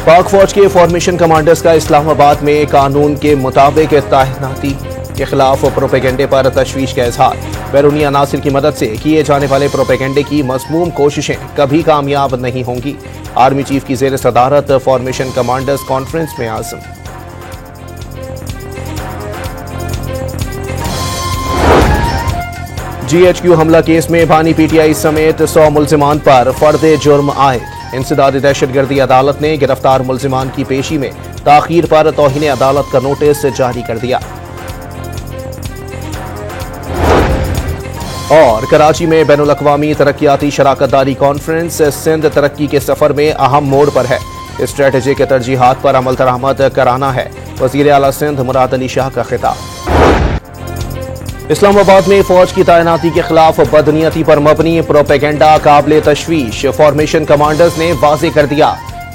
पाक फौज के फॉर्मेशन कमांडर्स का इस्लामाबाद में कानून के मुताबिक तैनाती के खिलाफ प्रोपेगेंडे पर तशवीश का इजहार। बैरूनी अनासिर की मदद से किए जाने वाले प्रोपेगेंडे की मज़मूम कोशिशें कभी कामयाब नहीं होंगी। आर्मी चीफ की ज़ेर सदारत फॉर्मेशन कमांडर्स कॉन्फ्रेंस में आज़म। GHQ हमला केस में बानी PTI समेत 100 मुल्जिमान पर फर्द जुर्म आयद। इंसदादी दहशतगर्दी अदालत ने गिरफ्तार मुल्जिमान की पेशी में ताखीर पर तौहीन अदालत का नोटिस जारी कर दिया। और कराची में बैनुल अक़वामी तरक्याती शराकतदारी कॉन्फ्रेंस सिंध तरक्की के सफर में अहम मोड़ पर है। स्ट्रेटेजिक तरजीहात पर अमल दरामद कराना है। वज़ीर आला सिंध मुराद अली शाह का खिताब। इस्लामाबाद में फौज की तैनाती के खिलाफ बदनीयती पर मबनी प्रोपेगेंडा काबिल तशवीश। फॉर्मेशन कमांडर्स ने वाज़े कर दिया,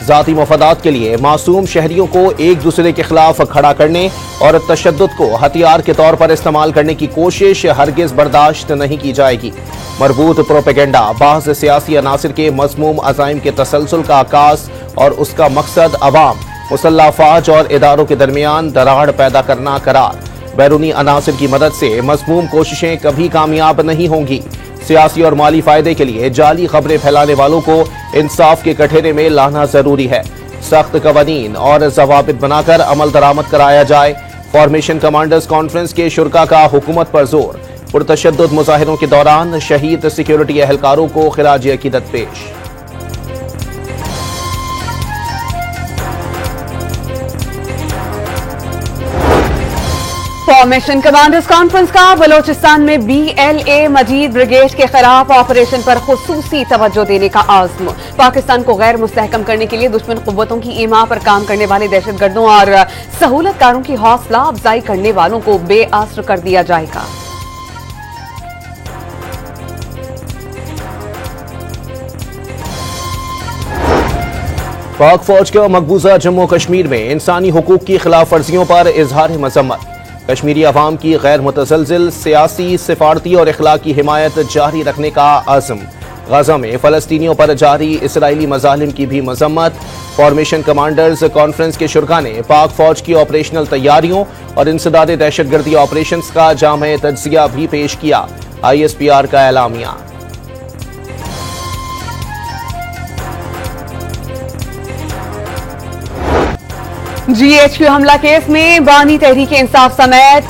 जाती मफादात के लिए मासूम शहरियों को एक दूसरे के खिलाफ खड़ा करने और तशद्दुद को हथियार के तौर पर इस्तेमाल करने की कोशिश हरगिज बर्दाश्त नहीं की जाएगी। मरबूत प्रोपेगेंडा बाज़ सियासी अनासिर के मज़मूम अज़ाइम के तसलसल का आगाज़ और उसका मकसद अवाम, मुसल्लह अफ़वाज और इदारों के दरमियान दरार पैदा करना करार। बैरूनी अनासिर की मदद से मज़मूम कोशिशें कभी कामयाब नहीं होंगी। सियासी और माली फायदे के लिए जाली खबरें फैलाने वालों को इंसाफ के कठेरे में लाना जरूरी है। सख्त कवानीन और ज़वाबित बनाकर अमल दरामद कराया जाए। फॉर्मेशन कमांडर्स कॉन्फ्रेंस के शुरका का हुकूमत पर जोर। पुरतशद्दुद मुजाहिरों के दौरान शहीद सिक्योरिटी एहलकारों को खिराज अकीदत पेश। फॉर्मेशन कमांडर्स कॉन्फ्रेंस का बलोचिस्तान में BLA मजीद ब्रिगेड के खिलाफ ऑपरेशन पर खुसूसी तवज्जो देने का आज़म। पाकिस्तान को गैर मुस्तहकम करने के लिए दुश्मन कुव्वतों की ईमा पर काम करने वाले दहशतगर्दों और सहूलतकारों की हौसला अफजाई करने वालों को बेआसर कर दिया जाएगा। पाक फौज का मकबूजा जम्मू कश्मीर में इंसानी हुकूक की खिलाफ वर्जियों पर इजहार मजम्मत। कश्मीरी अवाम की गैर मुतसलसिल सियासी, सिफारती और इखलाकी हिमायत जारी रखने का आज़म। गाजा में फ़लस्तीनियों पर जारी इसराइली मज़ालिम की भी मजम्मत। फॉर्मेशन कमांडर्स कॉन्फ्रेंस के शुरका ने पाक फौज की ऑपरेशनल तैयारियों और इंसदाद दहशतगर्दी ऑपरेशन का जामे तज्जिया भी पेश किया। ISPR का एलामिया। GHQ हमला केस में बानी तहरीक इंसाफ समेत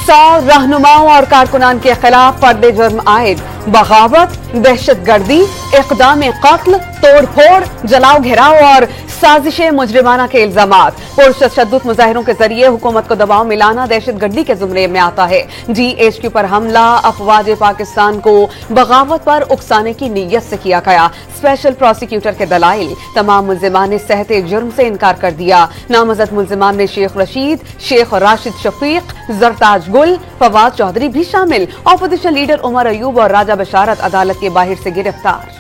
100 रहनुमाओं और कारकुनान के खिलाफ फर्द जुर्म आयद। बगावत, दहशतगर्दी, इक़दाम कत्ल, तोड़ फोड़, जलाओ घेराव और साजिश मुजरिमाना के इल्जामात। पुरतशद्दुद मुजाहिरों के जरिए हुकूमत को दबाव में लाना दहशतगर्दी के जुमरे में आता है। GHQ पर हमला अफवाज पाकिस्तान को बगावत पर उकसाने की नीयत से किया गया। स्पेशल प्रोसिक्यूटर के दलाइल, तमाम मुल्जिमान ने सहते जुर्म से इनकार कर दिया। नामजद मुल्जिमान में शेख रशीद, शेख राशिद शफीक, जरताज गुल, फवाद चौधरी भी शामिल। ऑपोजिशन लीडर उमर अयूब और राजा बशारत अदालत के बाहर से गिरफ्तार।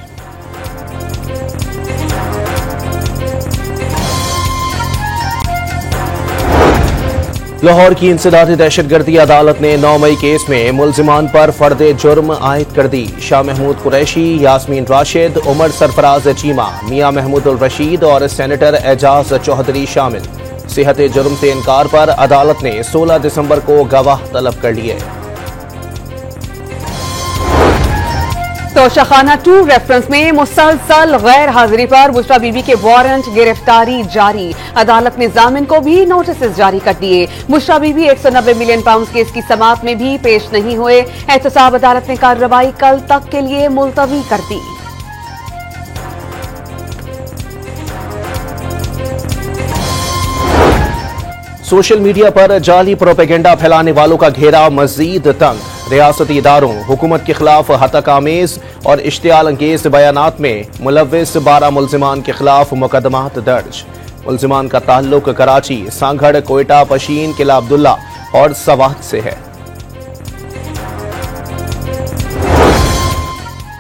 लाहौर की इंसदादी दहशतगर्दी अदालत ने 9 मई केस में मुल्जिमान पर फर्द जुर्म आयद कर दी। शाह महमूद कुरैशी, यास्मीन राशिद, उमर सरफराज चीमा, मियां महमूद उल रशीद और सेनेटर एजाज चौधरी शामिल। सेहत जुर्म से इनकार पर अदालत ने 16 दिसंबर को गवाह तलब कर लिए। तोशाखाना 2 रेफरेंस में मुसलसल गैर हाजिरी पर बुशरा बीबी के वारंट गिरफ्तारी जारी। अदालत ने जामिन को भी नोटिस जारी कर दिए। Bushra Bibi 190 million pound case की समाअत में भी पेश नहीं हुए। एहतसाब अदालत ने कार्रवाई कल तक के लिए मुलतवी कर दी। सोशल मीडिया पर जाली प्रोपेगेंडा फैलाने वालों का घेरा मजीद तंग। रियासती इदारों हुकूमत के खिलाफ हतक आमेज और इश्तियाल अंगेज बयानात में मुलव्विस 12 मुल्जिमान के खिलाफ मुकदमात दर्ज। मुल्जिमान का ताल्लुक कराची, सांगड़, कोयटा, पशीन, किला अब्दुल्ला और सवात से है।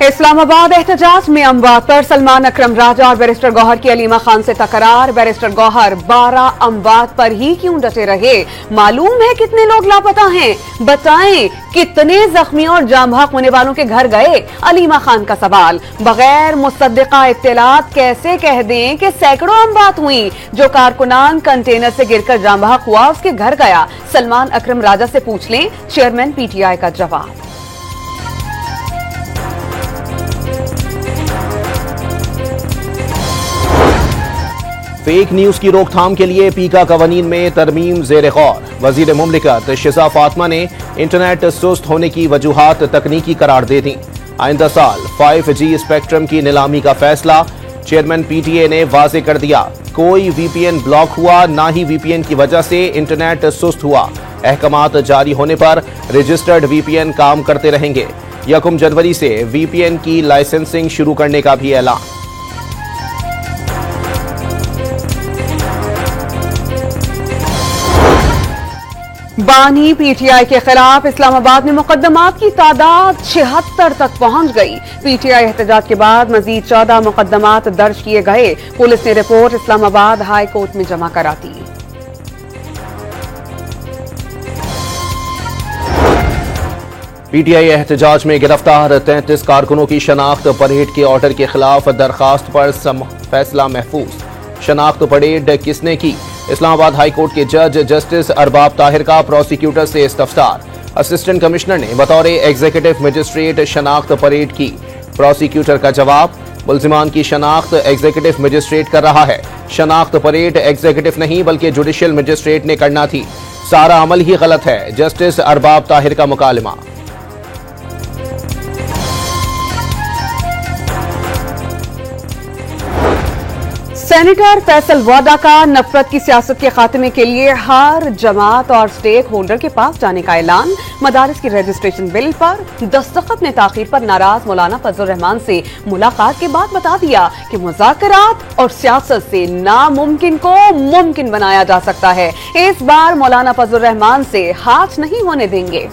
इस्लामाबाद एहतजाज में अमवात पर सलमान अकरम राजा और बैरिस्टर गौहर की अलीमा खान से तकरार। बैरिस्टर गौहर 12 अमवात पर ही क्यों डटे रहे? मालूम है कितने लोग लापता हैं? बताएं कितने जख्मी और जाम बहक होने वालों के घर गए? अलीमा खान का सवाल। बगैर मुसद्दिका इत्तलात कैसे कह दें कि सैकड़ों अमवात हुई? जो कारकुनान कंटेनर से गिरकर जाम बहक हुआ उसके घर गया। सलमान अकरम राजा से पूछ लें चेयरमैन पीटीआई का जवाब। फेक न्यूज की रोकथाम के लिए पीका कवानीन में तरमीम ज़ेर गौर। वजीर मुमलिकत शिजा फातिमा ने इंटरनेट सुस्त होने की वजूहात तकनीकी करार दे दी। आइंदा साल 5G स्पेक्ट्रम की नीलामी का फैसला चेयरमैन पीटीए ने वाजे कर दिया। कोई वीपीएन ब्लॉक हुआ ना ही वीपीएन की वजह से इंटरनेट सुस्त हुआ। अहकामात जारी होने पर रजिस्टर्ड वीपीएन काम करते रहेंगे। 1 जनवरी से वीपीएन की लाइसेंसिंग शुरू करने का भी ऐलान। बानी पीटीआई के खिलाफ इस्लामाबाद में मुकदमात की तादाद 76 तक पहुंच गई। पीटीआई एहतजाज के बाद मजीद 14 मुकदमात दर्ज किए गए। पुलिस ने रिपोर्ट इस्लामाबाद हाई कोर्ट में जमा करा दी। पीटीआई एहतजाज में गिरफ्तार 33 कारकुनों की शनाख्त परेड के ऑर्डर के खिलाफ दरखास्त पर फैसला महफूज। शनाख्त परेड किसने की? इस्लामाबाद हाई कोर्ट के जज जस्टिस अरबाब ताहिर का प्रोसिक्यूटर से इस्तफसार। असिस्टेंट कमिश्नर ने बतौर एग्जीक्यूटिव मजिस्ट्रेट शनाख्त परेड की। प्रोसिक्यूटर का जवाब, मुल्जिमान की शनाख्त एग्जीक्यूटिव मजिस्ट्रेट कर रहा है। शनाख्त परेड एग्जीक्यूटिव नहीं बल्कि जुडिशियल मजिस्ट्रेट ने करना थी। सारा अमल ही गलत है। जस्टिस अरबाब ताहिर का मुकालमा। सेनेटर फैसल वादा का नफरत की सियासत के खात्मे के लिए हर जमात और स्टेक होल्डर के पास जाने का ऐलान। मदारिस की रजिस्ट्रेशन बिल पर दस्तखत में ताखीर पर नाराज मौलाना फजल रहमान से मुलाकात के बाद बता दिया कि मुज़ाकरात और सियासत से नामुमकिन को मुमकिन बनाया जा सकता है। इस बार मौलाना फजल रहमान से हाथ नहीं होने देंगे।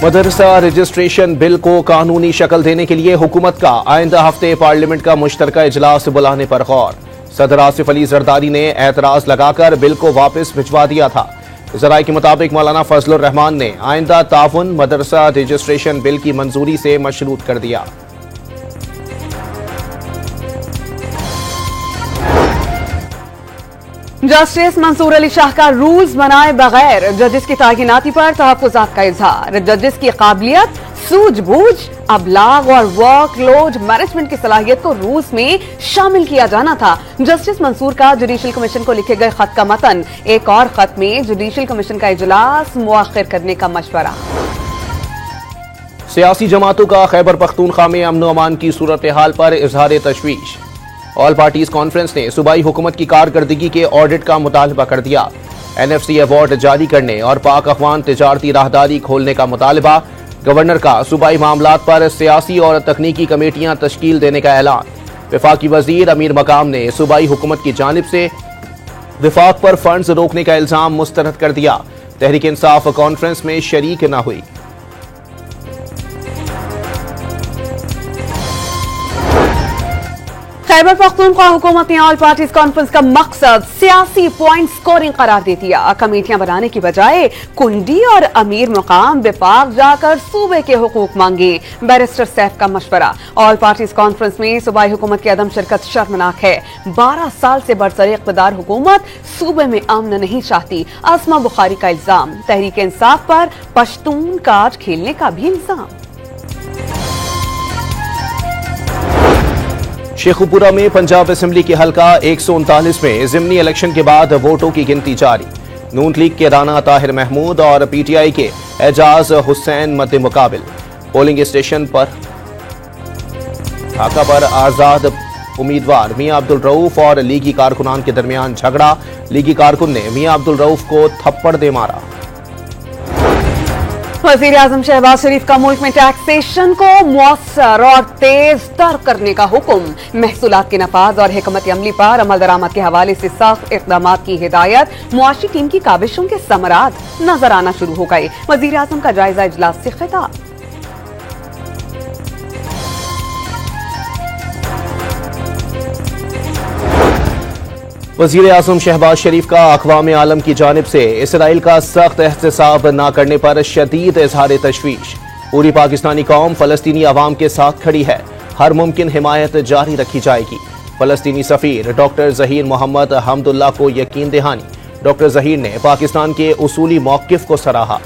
मदरसा रजिस्ट्रेशन बिल को कानूनी शक्ल देने के लिए हुकूमत का आइंदा हफ्ते पार्लियामेंट का मुश्तरका इजलास बुलाने पर गौर। सदर आसिफ अली जरदारी ने एतराज लगाकर बिल को वापस भिजवा दिया था। जराये के मुताबिक मौलाना फजलुर रहमान ने आइंदा ताउन मदरसा रजिस्ट्रेशन बिल की मंजूरी से मशरूत कर दिया। जस्टिस मंसूर अली शाह का रूल्स बनाए बगैर जजेस की तैनाती पर तहफ्फुज़ात का इजहार। जजेस की काबिलियत, सूझबूझ, अबलाग और वर्कलोड मैनेजमेंट की सलाहियत को रूल्स में शामिल किया जाना था। जस्टिस मंसूर का जुडिशियल कमीशन को लिखे गए खत का मतन। एक और खत में जुडिशियल कमीशन का इजलास मुअख्खर करने का मशवरा। सियासी जमातों का खैबर पख्तूनख्वा में अमन व अमान की सूरत हाल पर इजहार तशवीश। ऑल पार्टीज कॉन्फ्रेंस ने सूबाई हुकूमत की कारकर्दगी के ऑडिट का मुतालबा कर दिया। NFC अवार्ड जारी करने और पाक अफगान तिजारती राहदारी खोलने का मुतालबा। गवर्नर का सूबाई मामलात पर सियासी और तकनीकी कमेटियां तश्कील देने का ऐलान। वफाकी वजीर अमीर मकाम ने सूबाई हुकूमत की जानिब से विफाक पर फंड्स रोकने का इल्जाम मुस्तरद कर दिया। तहरीक इंसाफ कॉन्फ्रेंस में शरीक न हुई। खैबर पख्तूनख्वा हुकूमत ने ऑल पार्टीज कॉन्फ्रेंस का मकसद सियासी पॉइंट स्कोरिंग करार दे दिया। कमेटियां बनाने की बजाय कुंडी और अमीर मुकाम विफाक जाकर सूबे के हुकूक मांगे। बैरिस्टर सैफ का मशवरा। ऑल पार्टीज कॉन्फ्रेंस में सूबाई हुकूमत की अदम शिरकत शर्मनाक है। 12 साल से बरसर इक़्तिदार हुकूमत सूबे में अमन नहीं चाहती। असमा बुखारी का इल्जाम। तहरीक इंसाफ पर पश्तून कार्ड खेलने का भी इल्जाम। शेखुपुरा में पंजाब असेंबली के हलका 139 में जिमनी इलेक्शन के बाद वोटों की गिनती जारी। नून लीग के राना ताहिर महमूद और पीटीआई के एजाज हुसैन मद्दे मुकाबिल। पोलिंग स्टेशन पर ढाका पर आजाद उम्मीदवार मियां अब्दुल रऊफ और लीगी कारकुनान के दरमियान झगड़ा। लीगी कारकुन ने मियां अब्दुल रऊफ को थप्पड़ दे मारा। वज़ीर आज़म शहबाज शरीफ का मुल्क में टैक्सेशन को मुअस्सर और तेज तर करने का हुक्म। महसूलात के नफाज और हिकमत अमली पर अमल दरामद के हवाले से सख्त इक़दाम की हिदायत। मुआशी टीम की काबिशों के समरात नजर आना शुरू हो गए। वज़ीर आज़म का जायजा इजलास से खिताब। वज़ीर आज़म शहबाज शरीफ का अक़वाम आलम की जानिब से इसराइल का सख्त एहतसाब न करने पर शदीद इज़हार तशवीश। पूरी पाकिस्तानी कौम फ़लस्तीनी अवाम के साथ खड़ी है, हर मुमकिन हिमायत जारी रखी जाएगी। फ़लस्तीनी सफ़ीर डॉक्टर ज़हीर मोहम्मद हमदुल्ला को यकीन दहानी। डॉक्टर ज़हीर ने पाकिस्तान के उसूली मौक़िफ़ को सराहा।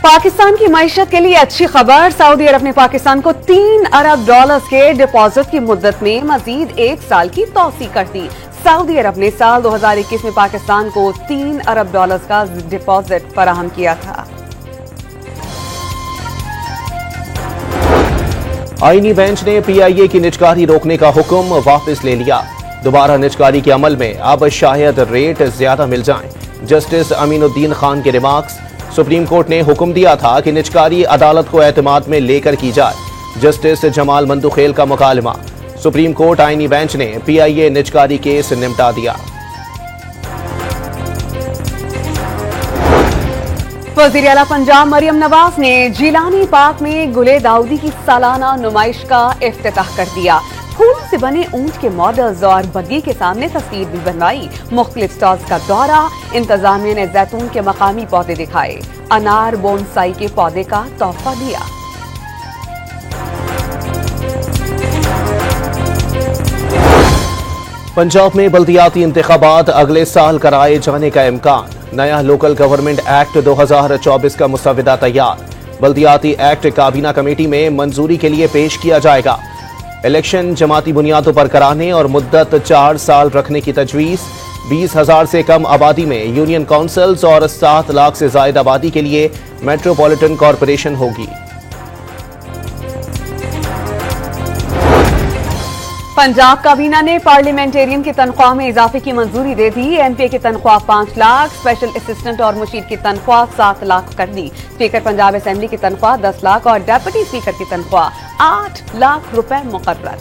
पाकिस्तान की मईशत के लिए अच्छी खबर, सऊदी अरब ने पाकिस्तान को $3 अरब के डिपॉजिट की मुद्दत में मजीद 1 साल की तौसी कर दी। सऊदी अरब ने साल 2021 में पाकिस्तान को $3 अरब का डिपॉजिट फराहम किया था। आईनी बेंच ने PIA की निजकारी रोकने का हुक्म वापस ले लिया। दोबारा निजकारी के अमल में अब शायद रेट ज्यादा मिल जाएं। जस्टिस अमीनुद्दीन खान के रिमार्क्स। सुप्रीम कोर्ट ने हुक्म दिया था कि निजकारी अदालत को एतमाद में लेकर की जाए। जस्टिस जमाल मंदुखेल का मुकालमा। सुप्रीम कोर्ट आईनी बेंच ने PIA निजकारी केस निपटा दिया। वज़ीर आला पंजाब मरियम नवाज ने जिलानी पार्क में गुले दाऊदी की सालाना नुमाइश का इफ्तिताह कर दिया। फूलों से बने ऊंट के मॉडल्स और बग्गी के सामने तस्वीर भी बनवाई। मुख्तलिफ स्टॉल्स का दौरा। इंतजामिया ने जैतून के मकामी पौधे दिखाए। अनार बोनसाई के पौधे का तोहफा दिया। पंजाब में बल्दियाती इंतखाबात अगले साल कराए जाने का इम्कान। नया लोकल गवर्नमेंट एक्ट 2024 का मुसविदा तैयार। बल्दियाती एक्ट काबीना कमेटी में मंजूरी के लिए पेश किया जाएगा। इलेक्शन जमाती बुनियादों पर कराने और मुद्दत 4 साल रखने की तजवीज़। 20,000 से कम आबादी में यूनियन काउंसिल्स और 7 लाख से ज्यादा आबादी के लिए मेट्रोपॉलिटन कॉरपोरेशन होगी। पंजाब काबीना ने पार्लियामेंटेरियन की तनख्वाह में इजाफे की मंजूरी दे दी। MPA की तनख्वाह 5 लाख, स्पेशल असिस्टेंट और मुशीर की तनख्वाह 7 लाख कर दी। स्पीकर पंजाब असेंबली की तनख्वाह 10 लाख और डेप्यूटी स्पीकर की तनख्वाह 8 लाख रुपए मुकर्रर।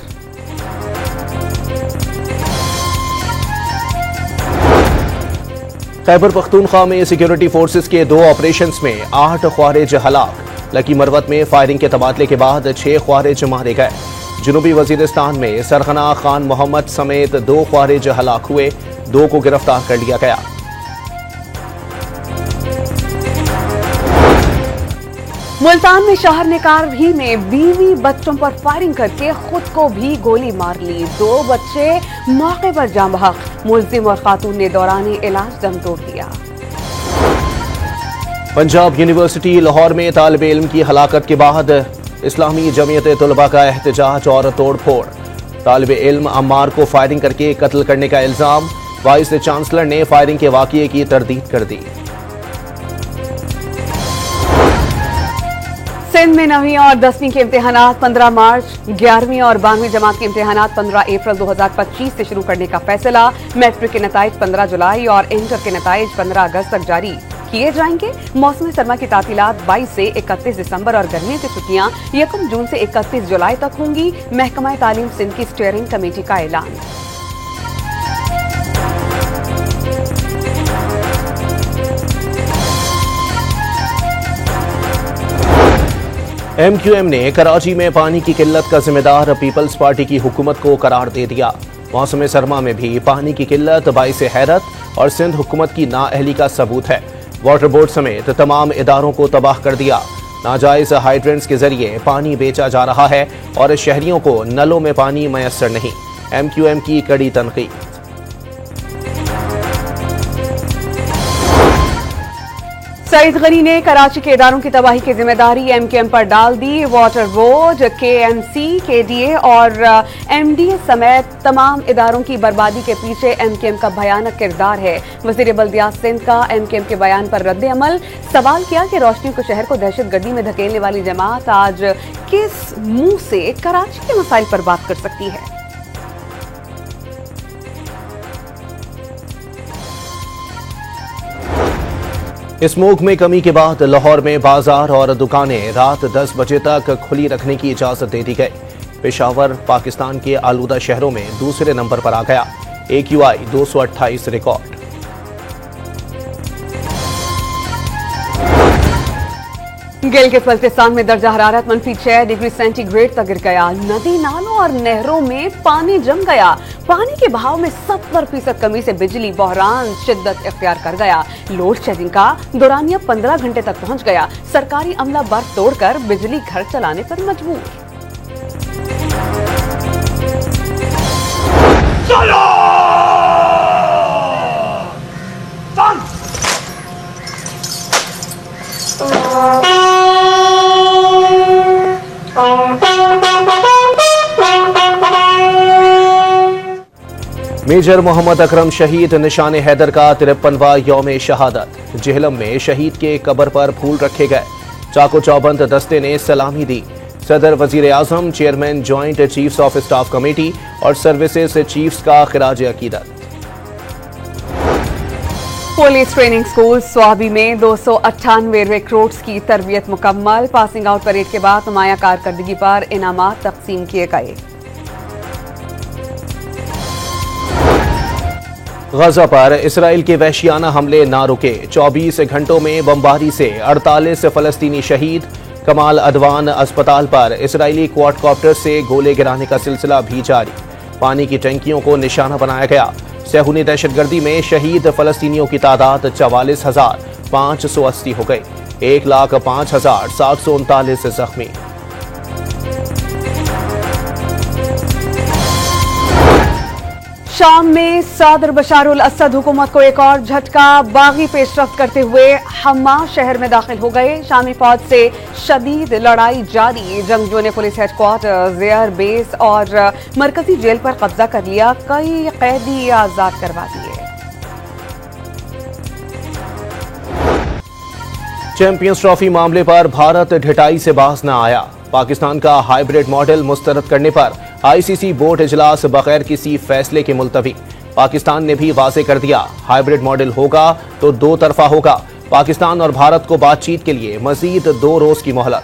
खैबर पख्तूनख्वा में सिक्योरिटी फोर्सेस के 2 ऑपरेशंस में 8 ख्वारिज हलाक। लकी मरवत में फायरिंग के तबादले के बाद 6 ख्वारिज मारे गए। जनूबी वजीरिस्तान में सरगना खान मोहम्मद समेत 2 ख्वारिज हलाक हुए, 2 को गिरफ्तार कर लिया गया। मुल्तान में शहर निकार भी में बीवी बच्चों पर फायरिंग करके खुद को भी गोली मार ली। 2 बच्चे मौके पर जान बहक। मुलजिम और खातून ने दौरान इलाज दम तोड़ दिया। पंजाब यूनिवर्सिटी लाहौर में तालिब इल्म की हलाकत के बाद इस्लामी जमीयत तलबा का एहतजाज और तोड़ फोड़। तालिब इल्म अम्मार को फायरिंग करके कत्ल करने का इल्जाम। वाइस चांसलर ने फायरिंग के वाकये की तरदीद कर दी। सिंध में 9वीं और 10वीं के इम्तिहानात 15 मार्च, 11वीं और 12वीं जमात के इम्तिहानात 15 अप्रैल 2025 से शुरू करने का फैसला। मैट्रिक के नताइज 15 जुलाई और इंटर के नताइज 15 अगस्त तक जारी किए जाएंगे। मौसम सरमा की तातीलात 22 से 31 दिसंबर और गर्मियों की छुट्टियां 1 जून से 31 जुलाई तक होंगी। महकमा तालीम सिंध की स्टीयरिंग कमेटी का ऐलान। MQM ने कराची में पानी की किल्लत का जिम्मेदार पीपल्स पार्टी की हुकूमत को करार दे दिया। मौसम सरमा में भी पानी की किल्लत बाइस हैरत और सिंध हुकूमत की नाअहली का सबूत है। वाटर बोर्ड समेत तमाम इदारों को तबाह कर दिया। नाजायज हाइड्रेंट्स के जरिए पानी बेचा जा रहा है और शहरियों को नलों में पानी मयसर नहीं। MQM की कड़ी तनकीद। सईद गनी ने कराची के इदारों की तबाही की जिम्मेदारी MQM पर डाल दी। वाटर बोर्ड, KMC, KDA और MDA समेत तमाम इदारों की बर्बादी के पीछे MQM का भयानक किरदार है। वज़ीर बल्दियात सिंध का MQM के बयान पर रद्द अमल। सवाल किया कि रोशनी को शहर को दहशतगर्दी में धकेलने वाली जमात आज किस मुंह से कराची के मसाइल पर बात कर सकती है। स्मोक में कमी के बाद लाहौर में बाजार और दुकानें रात 10 बजे तक खुली रखने की इजाजत दे दी गई। पेशावर पाकिस्तान के आलूदा शहरों में दूसरे नंबर पर आ गया। AQI 228 record. गिलगित बल्तिस्तान में दर्जा हरारत -6 डिग्री सेंटीग्रेड तक गिर गया। नदी नालों और नहरों में पानी जम गया। पानी के बहाव में 70% कमी से बिजली बहरान शिद्दत इख्तियार कर गया। लोड शेडिंग का दौरानिया 15 घंटे तक पहुंच गया। सरकारी अमला बर्फ तोड़कर बिजली घर चलाने पर मजबूर। मेजर मोहम्मद अकरम शहीद निशान हैदर का 53वां यौम शहादत। जेहलम में शहीद के कब्र पर फूल रखे गए। चाको चौबंद दस्ते ने सलामी दी। सदर वजीर आजम, chairman joint chiefs of staff committee और सर्विसेज चीफ्स का खिराज अकीदत। पुलिस ट्रेनिंग स्कूल स्वाबी में 298 रिक्रूट्स की तरबियत मुकम्मल। पासिंग आउट परेड के बाद नुमाया कारकर्दगी पर इनामात तकसीम किए गए। गजा पर इसराइल के वहशियाना हमले ना रुके। 24 घंटों में बमबारी से 48 फलस्तीनी शहीद। कमाल अदवान अस्पताल पर इसराइली क्वाडकॉप्टर से गोले गिराने का सिलसिला भी जारी। पानी की टंकियों को निशाना बनाया गया। सेहूनी दहशतगर्दी में शहीद फलस्तीनियों की तादाद 44,580 हो गई। 1,05,739 जख्मी। शाम में सदर बशारुल असद हुकूमत को एक और झटका। बागी पेशरफ्त करते हुए हम्मा शहर में दाखिल हो गए। शामी फौज से शदीद लड़ाई जारी। जंगजू ने पुलिस हेडक्वार्टर, एयर बेस और मरकजी जेल पर कब्जा कर लिया। कई कैदी आजाद करवा दिए। चैंपियंस ट्रॉफी मामले पर भारत ढिठाई से बाज न आया। पाकिस्तान का हाइब्रिड मॉडल मुस्तरद करने पर आईसीसी बोर्ड इजलास बगैर किसी फैसले के मुलतवी। पाकिस्तान ने भी वाज़ेह कर दिया, हाइब्रिड मॉडल होगा तो दो तरफा होगा। पाकिस्तान और भारत को बातचीत के लिए मजीद 2 रोज की मोहलत।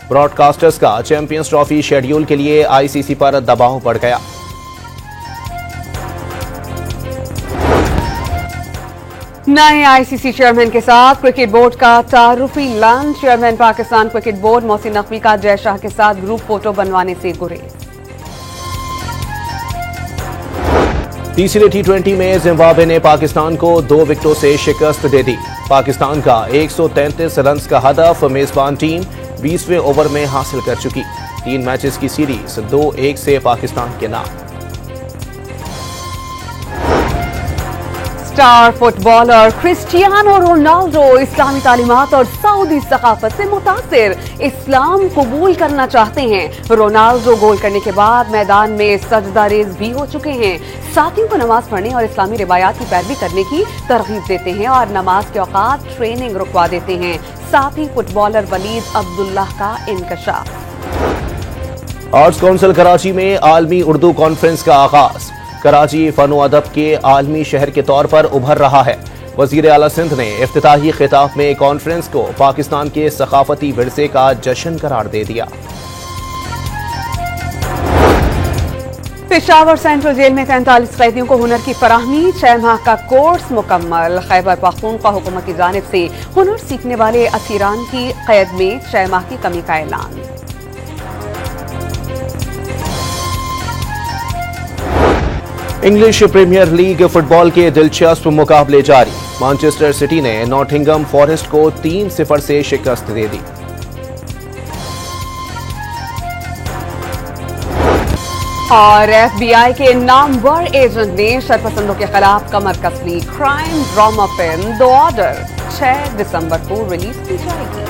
ब्रॉडकास्टर्स का चैंपियंस ट्रॉफी शेड्यूल के लिए आईसीसी पर दबाव बढ़ गया। नए आईसीसी चेयरमैन के साथ क्रिकेट बोर्ड का तारुफी lunch. Chairman Pakistan cricket board Mohsin Naqvi का जय शाह के साथ ग्रुप फोटो बनवाने से गुरेज। तीसरे T20 में जिम्बाब्वे ने पाकिस्तान को 2 विकेटों से शिकस्त दे दी। पाकिस्तान का 133 रन का हदफ मेजबान टीम 20वें ओवर में हासिल कर चुकी। 3 मैचेस की सीरीज 2-1 से पाकिस्तान के नाम। स्टार फुटबॉलर क्रिस्टियानो रोनाल्डो इस्लामी तालीमात और सऊदी सकाफत से मुतासिर इस्लाम कबूल करना चाहते हैं। रोनाल्डो गोल करने के बाद मैदान में सजदा रेज भी हो चुके हैं। साथियों को नमाज पढ़ने और इस्लामी रिवायात की पैरवी करने की तरगीब देते हैं और नमाज के औकात ट्रेनिंग रुकवा देते हैं। साथ ही फुटबॉलर वलीद अब्दुल्लाह का इंकशाफ। आर्ट्स काउंसिल कराची में आलमी उर्दू कॉन्फ्रेंस का आगाज। कराची फनो अदब के आलमी शहर के तौर पर उभर रहा है। वजीर आला सिंध ने इफ्तिताही खिताब में कॉन्फ्रेंस को पाकिस्तान के सकाफती विरसे का जश्न करार दे दिया। पेशावर सेंट्रल जेल में 43 कैदियों को हुनर की फराहमी। 6 माह का कोर्स मुकम्मल। खैबर पख्तूनख्वा हुकूमत की जानिब से हुनर सीखने वाले असीरान की कैद में 6 माह की कमी का ऐलान। इंग्लिश प्रीमियर लीग फुटबॉल के दिलचस्प मुकाबले जारी। मैनचेस्टर सिटी ने नॉटिंघम फॉरेस्ट को 3-0 से शिकस्त दे दी। और FBI के नामवर एजेंट ने शरपसंदों के खिलाफ कमर कस ली। Crime drama film the order 6 दिसंबर को रिलीज की जाएगी।